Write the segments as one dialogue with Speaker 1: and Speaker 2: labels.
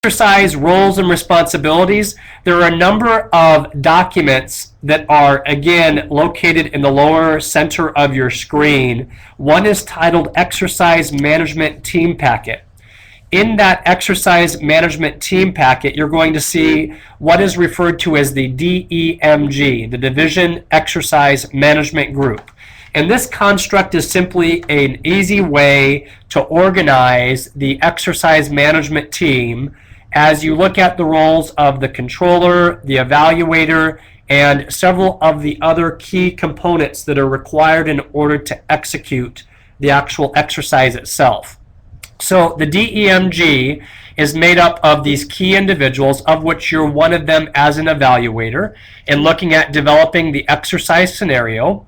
Speaker 1: Exercise roles and responsibilities, there are a number of documents that are, again, located in the lower center of your screen. One is titled Exercise Management Team Packet. In that Exercise Management Team Packet, you're going to see what is referred to as the DEMG, the Division Exercise Management Group. And this construct is simply an easy way to organize the exercise management team as you look at the roles of the controller, the evaluator, and several of the other key components that are required in order to execute the actual exercise itself. So the DEMG is made up of these key individuals, of which you're one of them as an evaluator, in looking at developing the exercise scenario,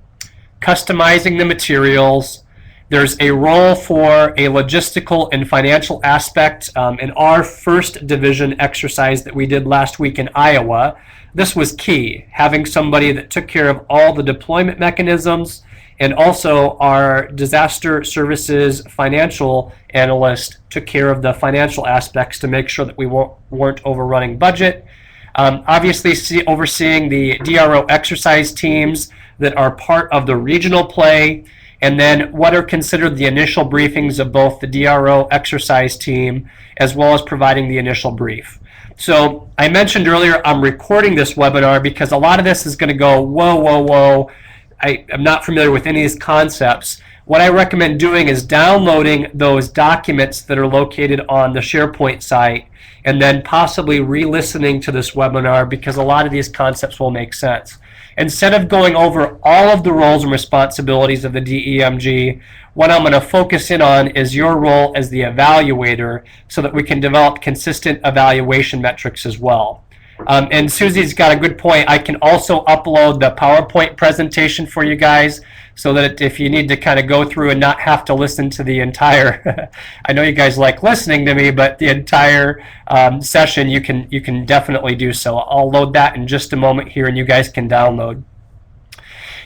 Speaker 1: customizing the materials. There's a role for a logistical and financial aspect. In our first division exercise that we did last week in Iowa, this was key, having somebody that took care of all the deployment mechanisms, and also our disaster services financial analyst took care of the financial aspects to make sure that we weren't overrunning budget. Obviously, overseeing the DRO exercise teams that are part of the regional play, and then what are considered the initial briefings of both the DRO exercise team as well as providing the initial brief. So I mentioned earlier I'm recording this webinar because a lot of this is going to go, whoa, whoa, whoa. I'm not familiar with any of these concepts. What I recommend doing is downloading those documents that are located on the SharePoint site and then possibly re-listening to this webinar because a lot of these concepts will make sense. Instead of going over all of the roles and responsibilities of the DEMG, what I'm going to focus in on is your role as the evaluator so that we can develop consistent evaluation metrics as well. And Susie's got a good point. I can also upload the PowerPoint presentation for you guys so that if you need to kind of go through and not have to listen to the entire, I know you guys like listening to me, but the entire session, you can definitely do so. I'll load that in just a moment here and you guys can download.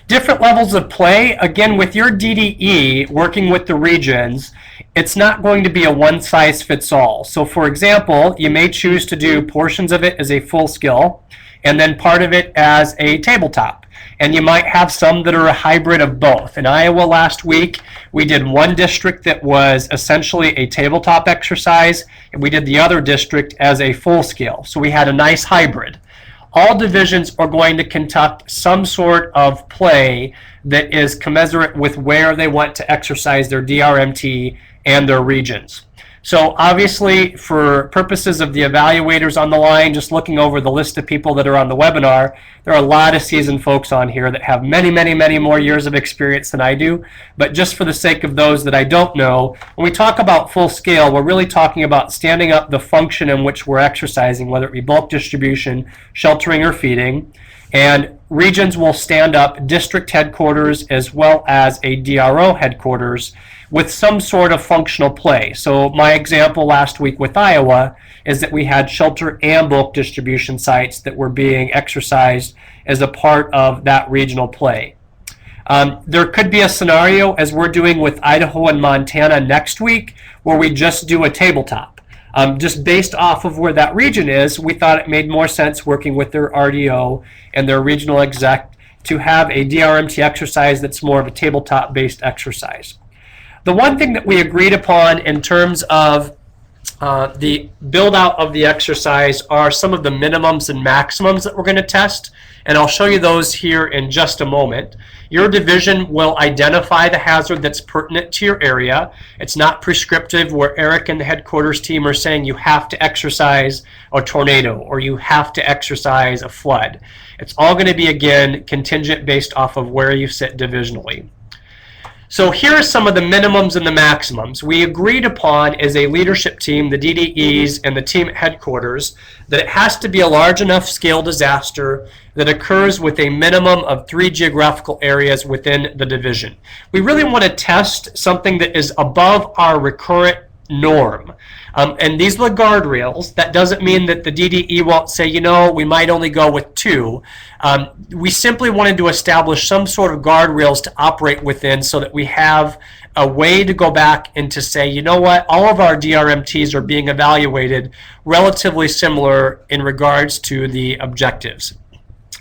Speaker 1: Different levels of play, again, with your DDE, working with the regions, it's not going to be a one-size-fits-all. So, for example, you may choose to do portions of it as a full skill, and then part of it as a tabletop. And you might have some that are a hybrid of both. In Iowa last week, we did one district that was essentially a tabletop exercise, and we did the other district as a full skill. So we had a nice hybrid. All divisions are going to conduct some sort of play that is commensurate with where they want to exercise their DRMT and their regions. So obviously, for purposes of the evaluators on the line, just looking over the list of people that are on the webinar, there are a lot of seasoned folks on here that have many, many, many more years of experience than I do. But just for the sake of those that I don't know, when we talk about full scale, we're really talking about standing up the function in which we're exercising, whether it be bulk distribution, sheltering, or feeding. And regions will stand up district headquarters as well as a DRO headquarters with some sort of functional play. So my example last week with Iowa is that we had shelter and bulk distribution sites that were being exercised as a part of that regional play. There could be a scenario, as we're doing with Idaho and Montana next week, where we just do a tabletop. Just based off of where that region is, we thought it made more sense working with their RDO and their regional exec to have a DRMT exercise that's more of a tabletop-based exercise. The one thing that we agreed upon in terms of the build-out of the exercise are some of the minimums and maximums that we're going to test, and I'll show you those here in just a moment. Your division will identify the hazard that's pertinent to your area. It's not prescriptive where Eric and the headquarters team are saying you have to exercise a tornado or you have to exercise a flood. It's all going to be, again, contingent based off of where you sit divisionally. So here are some of the minimums and the maximums. We agreed upon as a leadership team, the DDEs and the team at headquarters, that it has to be a large enough scale disaster that occurs with a minimum of 3 geographical areas within the division. We really want to test something that is above our recurrent norm. And these are the guardrails. That doesn't mean that the DDE won't say, you know, we might only go with 2. We simply wanted to establish some sort of guardrails to operate within so that we have a way to go back and to say, you know what, all of our DRMTs are being evaluated relatively similar in regards to the objectives.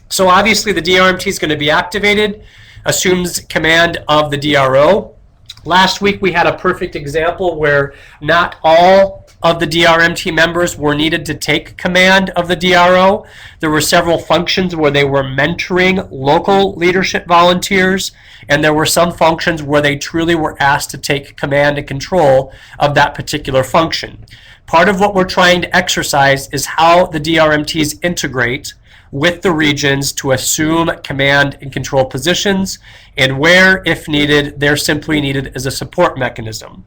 Speaker 1: So obviously the DRMT is going to be activated, assumes command of the DRO. Last week we had a perfect example where not all of the DRMT members were needed to take command of the DRO. There were several functions where they were mentoring local leadership volunteers, and there were some functions where they truly were asked to take command and control of that particular function. Part of what we're trying to exercise is how the DRMTs integrate with the regions to assume command and control positions, and where, if needed, they're simply needed as a support mechanism.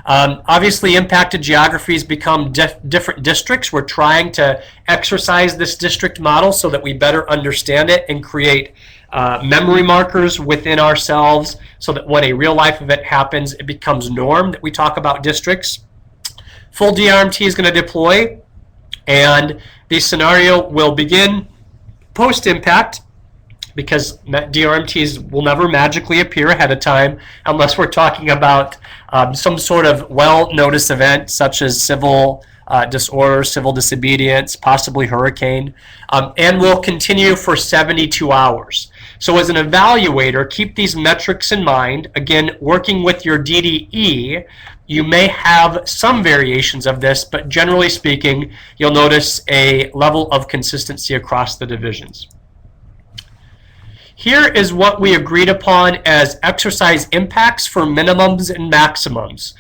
Speaker 1: Obviously, impacted geographies become different districts. We're trying to exercise this district model so that we better understand it and create memory markers within ourselves so that when a real-life event happens, it becomes norm that we talk about districts. Full DRMT is going to deploy, and the scenario will begin post-impact, because DRMTs will never magically appear ahead of time unless we're talking about some sort of well-noticed event such as civil disorder, civil disobedience, possibly hurricane, and will continue for 72 hours. So as an evaluator, keep these metrics in mind. Again, working with your DDE, you may have some variations of this, but generally speaking, you'll notice a level of consistency across the divisions. Here is what we agreed upon as exercise impacts for minimums and maximums.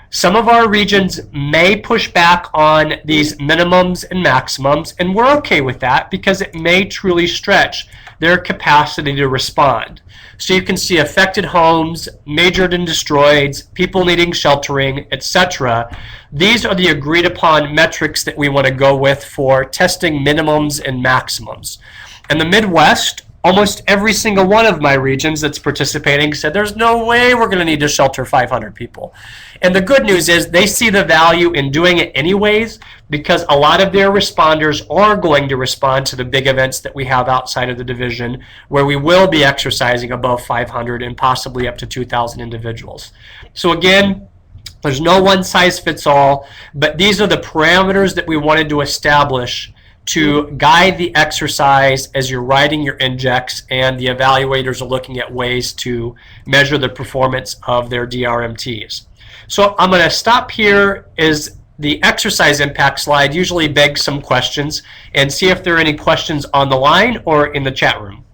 Speaker 1: Some of our regions may push back on these minimums and maximums, and we're okay with that because it may truly stretch their capacity to respond. So you can see affected homes, majored and destroyed, people needing sheltering, etc. These are the agreed upon metrics that we want to go with for testing minimums and maximums. In the Midwest, almost every single one of my regions that's participating said there's no way we're going to need to shelter 500 people. And the good news is they see the value in doing it anyways, because a lot of their responders are going to respond to the big events that we have outside of the division, where we will be exercising above 500 and possibly up to 2,000 individuals. So again, there's no one size fits all, but these are the parameters that we wanted to establish to guide the exercise as you're writing your injects, and the evaluators are looking at ways to measure the performance of their DRMTs. So I'm going to stop here as the exercise impact slide usually begs some questions, and see if there are any questions on the line or in the chat room.